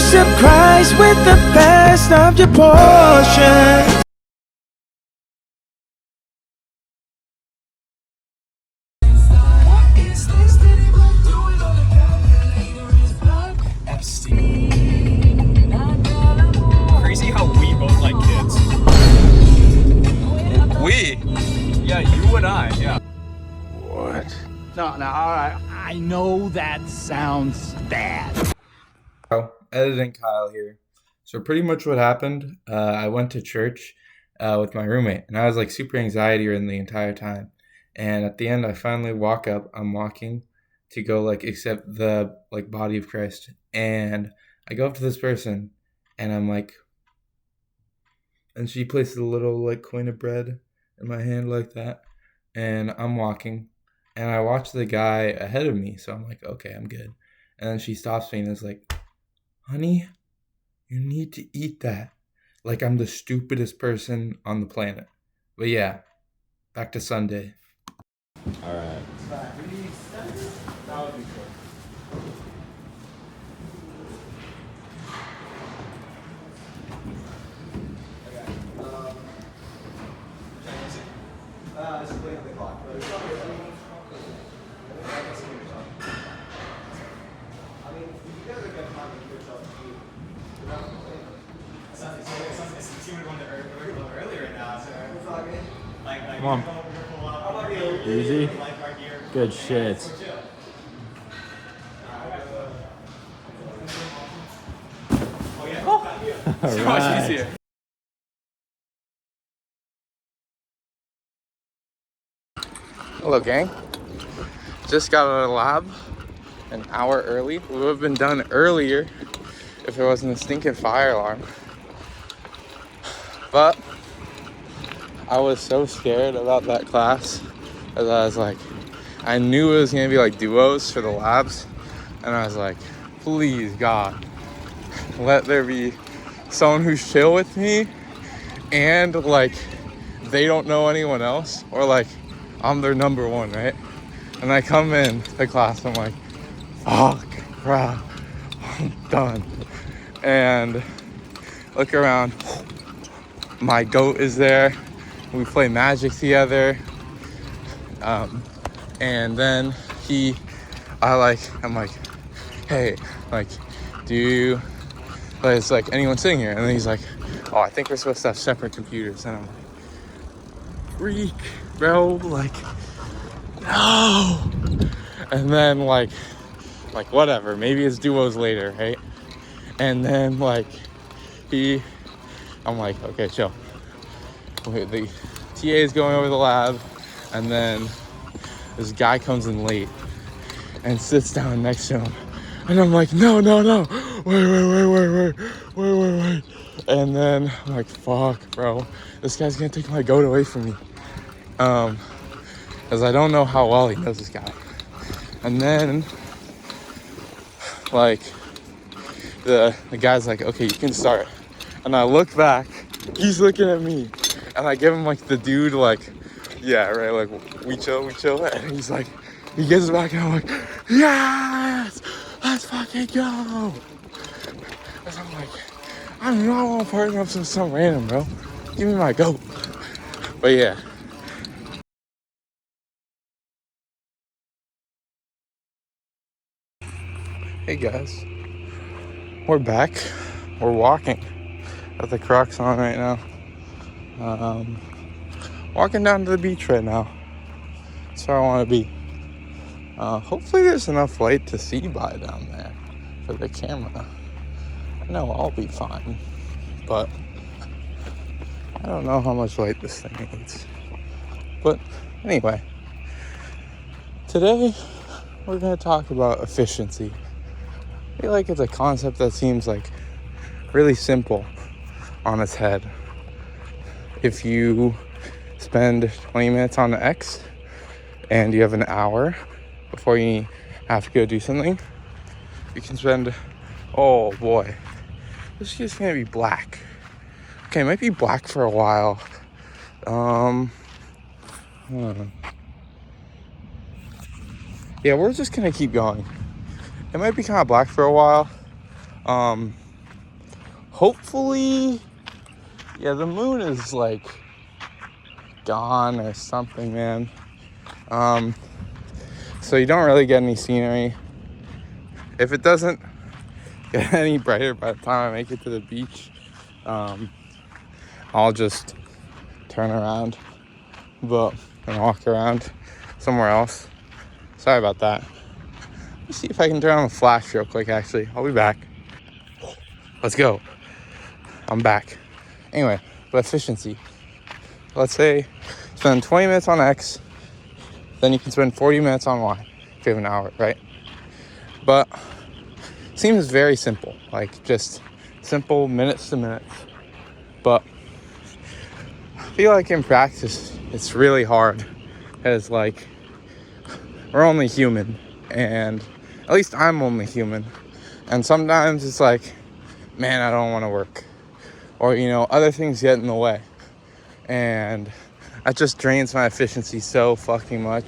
Worship Christ with the best of your portion. Crazy how we both like kids. We? Yeah, you and I, yeah. What? No, all right. I know that sounds bad. Oh, editing Kyle here. So pretty much what happened, I went to church with my roommate, and I was like super anxiety ridden the entire time. And at the end, I finally walk up. I'm walking to go like accept the like body of Christ, and I go up to this person, and I'm like, and she places a little like coin of bread in my hand like that, and I'm walking, and I watch the guy ahead of me, so I'm like, okay, I'm good. And then she stops me and is like, honey, you need to eat that. Like I'm the stupidest person on the planet. But yeah, back to Sunday. All right. Come on. Easy. Good shit. All right. Hello, gang. Just got out of the lab an hour early. We would have been done earlier if there wasn't a stinking fire alarm. But I was so scared about that class as I was like, I knew it was gonna be like duos for the labs, and I was like, please God, let there be someone who's chill with me and like they don't know anyone else, or like I'm their number one, right? And I come in the class, I'm like, fuck, bro, I'm done. And look around, my goat is there. We play Magic together. And then I'm like, hey, like, is like anyone sitting here? And then he's like, oh, I think we're supposed to have separate computers. And I'm like, freak, bro, like, no. And then like whatever, maybe it's duos later, right? And then like I'm like, okay, chill. The TA is going over the lab, and then this guy comes in late and sits down next to him, and I'm like, no, wait. And then I'm like, fuck, bro, this guy's gonna take my goat away from me, because I don't know how well he knows this guy. And then like the guy's like, okay, you can start. And I look back, he's looking at me, and I give him like the dude, like, yeah, right, like, we chill, and he's like, he gets back, and I'm like, yes, let's fucking go. And I'm like, I do not want to partner up with some random, bro. Give me my goat. But yeah. Hey guys, we're back. We're walking. Got the Crocs on right now. Walking down to the beach right now. That's where I want to be. Hopefully there's enough light to see by down there for the camera. I know I'll be fine, but I don't know how much light this thing needs. But anyway, today we're going to talk about efficiency. I feel like it's a concept that seems like really simple on its head. If you spend 20 minutes on the X and you have an hour before you have to go do something, you can spend, oh boy, this is just gonna be black. Okay, it might be black for a while. Yeah, we're just gonna keep going. It might be kind of black for a while. hopefully, yeah, the moon is like gone or something, man. So you don't really get any scenery. If it doesn't get any brighter by the time I make it to the beach, I'll just turn around and walk around somewhere else. Sorry about that. Let's see if I can turn on the flash real quick, actually. I'll be back. Let's go. I'm back. Anyway, but efficiency. Let's say spend 20 minutes on X, then you can spend 40 minutes on Y if you have an hour, right? But seems very simple, like just simple minutes to minutes. But I feel like in practice, it's really hard because like we're only human, and at least I'm only human. And sometimes it's like, man, I don't want to work, or, you know, other things get in the way. And that just drains my efficiency so fucking much.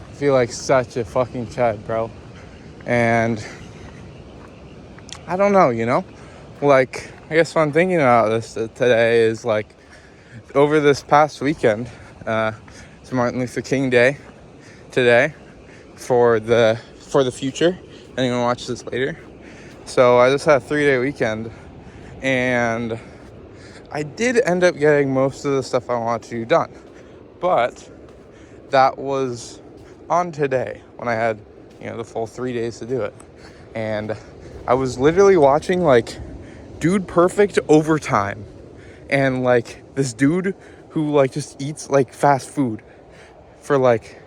I feel like such a fucking chud, bro. And I don't know, you know? Like, I guess what I'm thinking about this today is, like, over this past weekend, it's Martin Luther King Day today for the future. Anyone watch this later? So I just had a 3-day weekend, and I did end up getting most of the stuff I wanted to do done. But that was on today when I had, you know, the full 3 days to do it. And I was literally watching, like, Dude Perfect Overtime. And, like, this dude who, like, just eats, like, fast food for, like,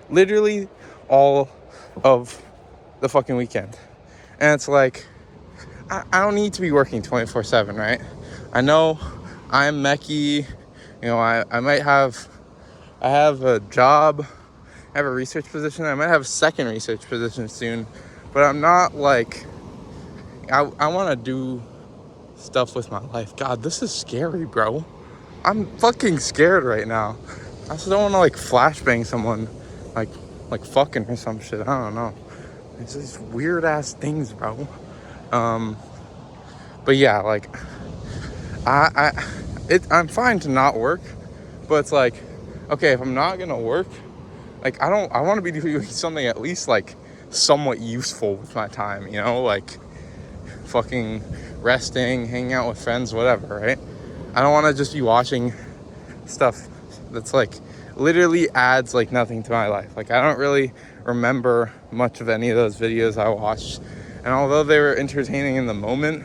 literally all of the fucking weekend. And it's like, I don't need to be working 24/7, right? I know I'm mechy, you know, I have a job, I have a research position, I might have a second research position soon, but I'm not like, I want to do stuff with my life. God, this is scary, bro. I'm fucking scared right now. I just don't want to like flashbang someone, like fucking or some shit. I don't know. It's these weird ass things, bro. But yeah, like, I'm fine to not work, but it's like, okay, if I'm not gonna work, like, I want to be doing something at least like somewhat useful with my time, you know, like fucking resting, hanging out with friends, whatever, right? I don't want to just be watching stuff that's like literally adds like nothing to my life. Like, I don't really remember much of any of those videos I watched, and although they were entertaining in the moment,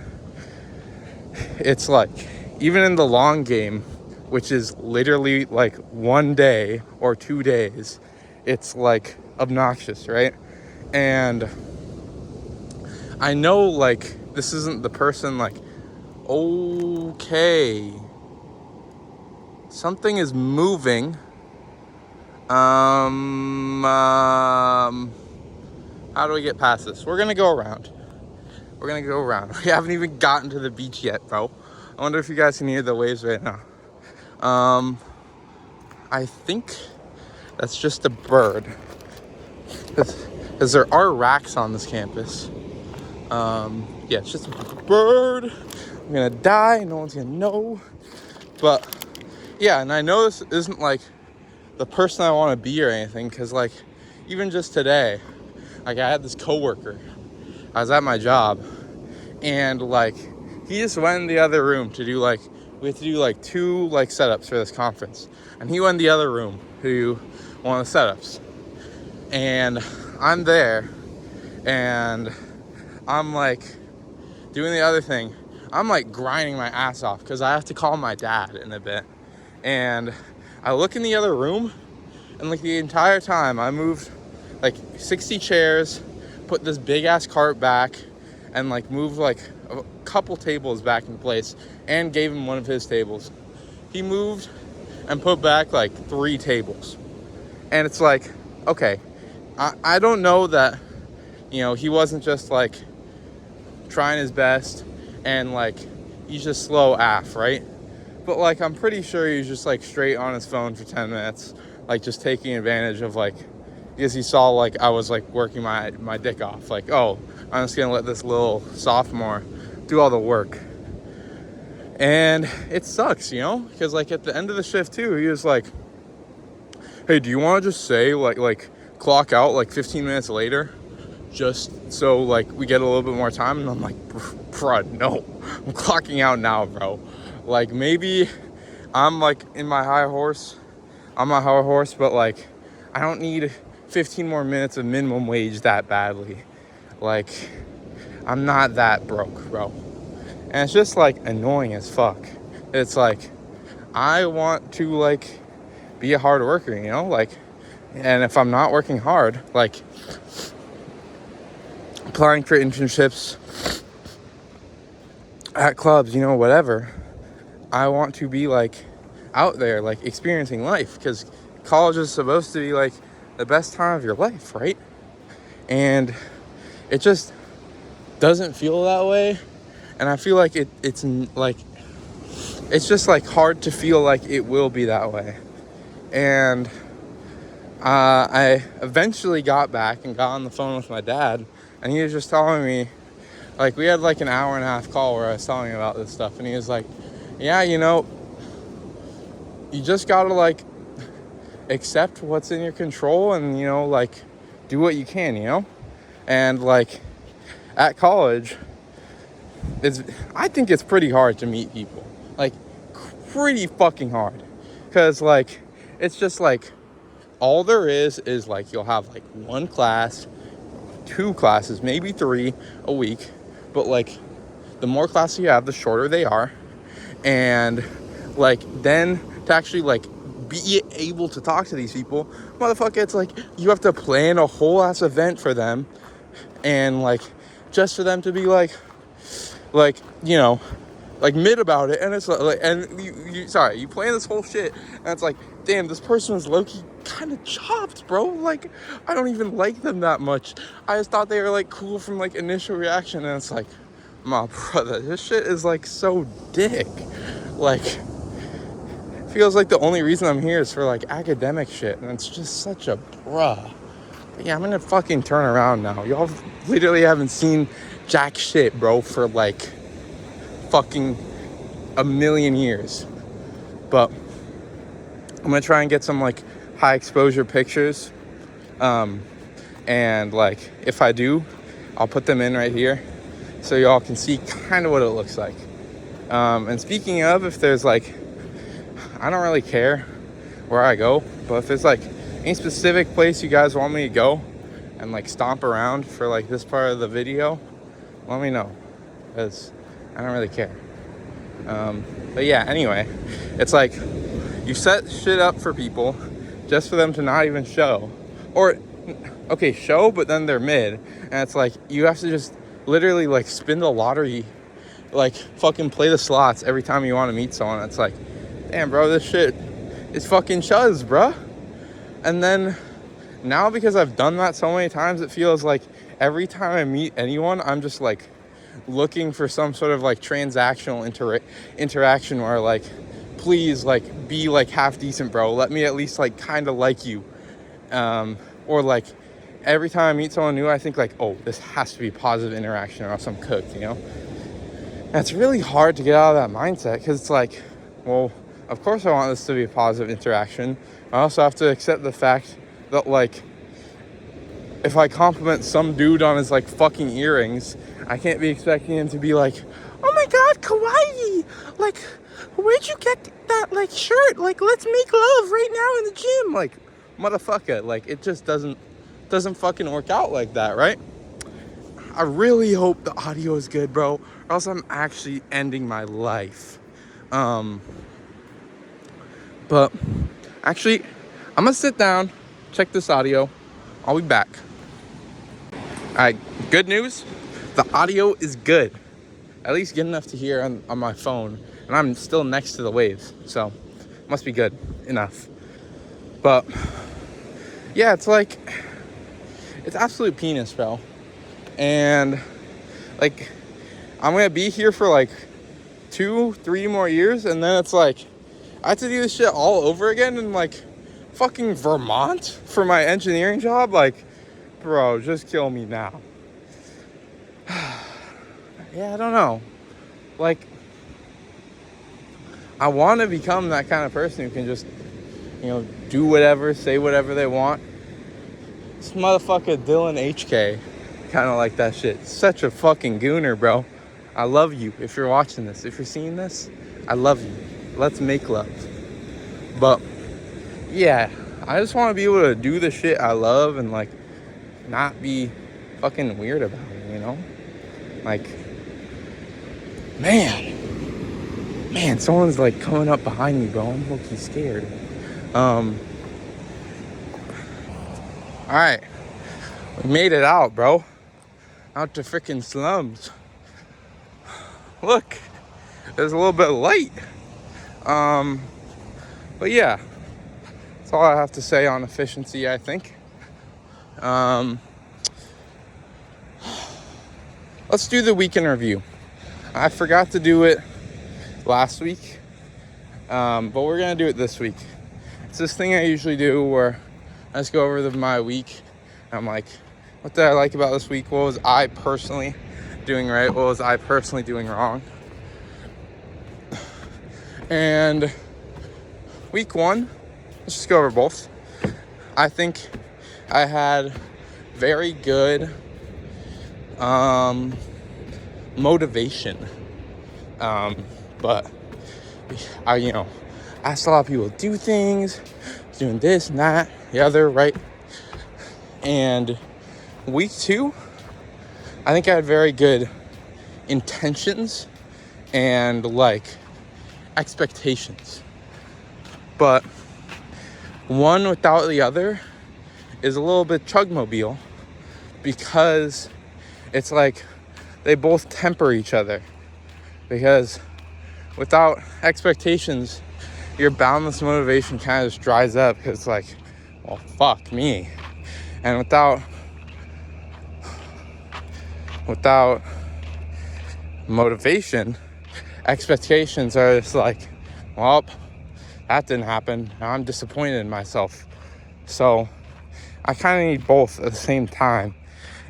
it's like, even in the long game, which is literally like 1 day or 2 days, it's like obnoxious, right? And I know, like, this isn't the person, like, okay, something is moving. How do we get past this? We're gonna go around. We haven't even gotten to the beach yet, bro. I wonder if you guys can hear the waves right now. I think that's just a bird. Because there are racks on this campus. Yeah, it's just a bird. I'm gonna die, no one's gonna know. But yeah, and I know this isn't like the person I want to be or anything, because like even just today, like I had this coworker. I was at my job, and like he just went in the other room to do like, we have to do like 2 like setups for this conference, and he went in the other room to do one of the setups, and I'm there, and I'm like doing the other thing. I'm like grinding my ass off because I have to call my dad in a bit, and I look in the other room, and like the entire time I moved like 60 chairs, put this big ass cart back, and like moved like a couple tables back in place, and gave him one of his tables. He moved and put back like 3 tables, and it's like, okay, I don't know that, you know, he wasn't just like trying his best and like he's just slow AF, right? But like I'm pretty sure he was just like straight on his phone for 10 minutes, like just taking advantage of, like, because he saw like I was like working my dick off, like, oh, I'm just gonna let this little sophomore do all the work. And it sucks, you know, because like at the end of the shift too, he was like, hey, do you want to just say like clock out like 15 minutes later, just so like we get a little bit more time? And I'm like, bruh, no, I'm clocking out now, bro. Like maybe I'm like on my high horse, but like I don't need 15 more minutes of minimum wage that badly. Like I'm not that broke, bro. And it's just like annoying as fuck. It's like I want to like be a hard worker, you know, like, and if I'm not working hard, like applying for internships at clubs, you know, whatever, I want to be like out there, like experiencing life, because college is supposed to be like the best time of your life, right? And it just doesn't feel that way. And I feel like it's just like hard to feel like it will be that way. And I eventually got back and got on the phone with my dad, and he was just telling me, like, we had like an hour and a half call where I was telling him about this stuff, and he was like, yeah, you know, you just gotta like accept what's in your control and, you know, like do what you can, you know? And like at college, I think it's pretty hard to meet people, like pretty fucking hard, because like it's just like all there is like you'll have like one class, two classes, maybe three a week, but like the more classes you have, the shorter they are. And like then to actually like be able to talk to these people, motherfucker, it's like you have to plan a whole ass event for them, and like just for them to be like you know, like mid about it. And it's like, and you plan this whole shit, and it's like, damn, this person was low-key kind of chopped, bro. Like I don't even like them that much. I just thought they were like cool from like initial reaction, and it's like, my brother, this shit is like so dick. Like feels like the only reason I'm here is for like academic shit, and it's just such a bruh. But yeah, I'm gonna fucking turn around now. Y'all literally haven't seen jack shit, bro, for like fucking a million years. But I'm gonna try and get some like high exposure pictures, and like if I do, I'll put them in right here so y'all can see kind of what it looks like. And speaking of, if there's like, I don't really care where I go, but if there's like any specific place you guys want me to go and like stomp around for like this part of the video, let me know, because I don't really care. But yeah, anyway, it's like you set shit up for people just for them to not even show, or okay, show, but then they're mid, and it's like you have to just literally like spin the lottery, like fucking play the slots every time you want to meet someone. It's like, damn, bro, this shit is fucking chuzz, bruh. And then now, because I've done that so many times, it feels like every time I meet anyone, I'm just like looking for some sort of like transactional interaction where like, please like be like half decent, bro. Let me at least like kind of like you. Or like every time I meet someone new, I think like, oh, this has to be positive interaction or else I'm cooked, you know? And it's really hard to get out of that mindset, because it's like, well, of course I want this to be a positive interaction. I also have to accept the fact that like if I compliment some dude on his like fucking earrings, I can't be expecting him to be like, oh my god, kawaii, like where'd you get that like shirt, like let's make love right now in the gym. Like, motherfucker, like it just doesn't fucking work out like that, right? I really hope the audio is good, bro, or else I'm actually ending my life. But actually, I'm gonna sit down, check this audio. I'll be back. All right, good news. The audio is good. At least good enough to hear on my phone. And I'm still next to the waves, so must be good enough. But yeah, it's like, it's absolute penis, bro. And like, I'm gonna be here for like 2-3 more years, and then it's like I have to do this shit all over again in like fucking Vermont for my engineering job. Like, bro, just kill me now. Yeah, I don't know. Like, I want to become that kind of person who can just, do whatever, say whatever they want. This motherfucker Dylan HK, kind of like that shit. Such a fucking gooner, bro. I love you. If you're watching this, if you're seeing this, I love you. Let's make love. But yeah, I just want to be able to do the shit I love and like not be fucking weird about it, Like, man, someone's like coming up behind me, bro. I'm low-key scared. All right, we made it out, bro. Out to freaking slums. Look, there's a little bit of light. But yeah, that's all I have to say on efficiency, I think. Let's do the weekend review. I forgot to do it last week, but we're gonna do it this week. It's this thing I usually do where I just go over my week. I'm like, what did I like about this week? What was I personally doing right? What was I personally doing wrong? And week one, let's just go over both. I think I had very good motivation. But I asked a lot of people to do things, doing this and that, the other, right? And week two, I think I had very good intentions and like expectations. But one without the other is a little bit chugmobile, because it's like they both temper each other. Because without expectations, your boundless motivation kind of just dries up, because it's like, well, fuck me. And without motivation, expectations are just like, well, that didn't happen. Now I'm disappointed in myself. So I kind of need both at the same time.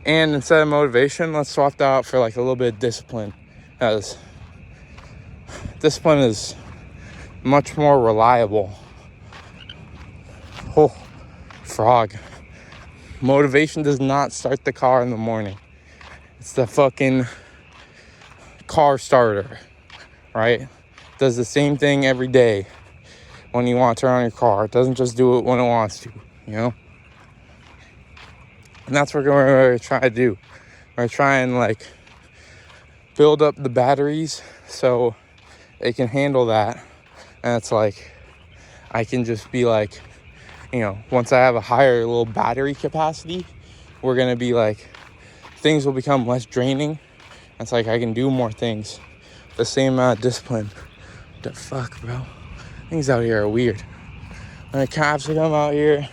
And instead of motivation, let's swap that out for like a little bit of discipline, as discipline is much more reliable. Oh, frog. Motivation does not start the car in the morning. It's the fucking car starter, right? Does the same thing every day when you want to turn on your car. It doesn't just do it when it wants to, And that's what we're going to try to do. We're going to try and like build up the batteries so they can handle that. And it's like, I can just be like, once I have a higher little battery capacity, we're going to be like, things will become less draining. It's like I can do more things. The same amount of discipline. What the fuck, bro? Things out here are weird. When the cops come out here,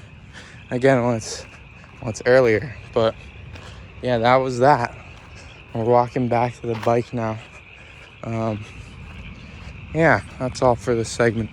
again, when it's earlier. But yeah, that was that. We're walking back to the bike now. Yeah, that's all for this segment.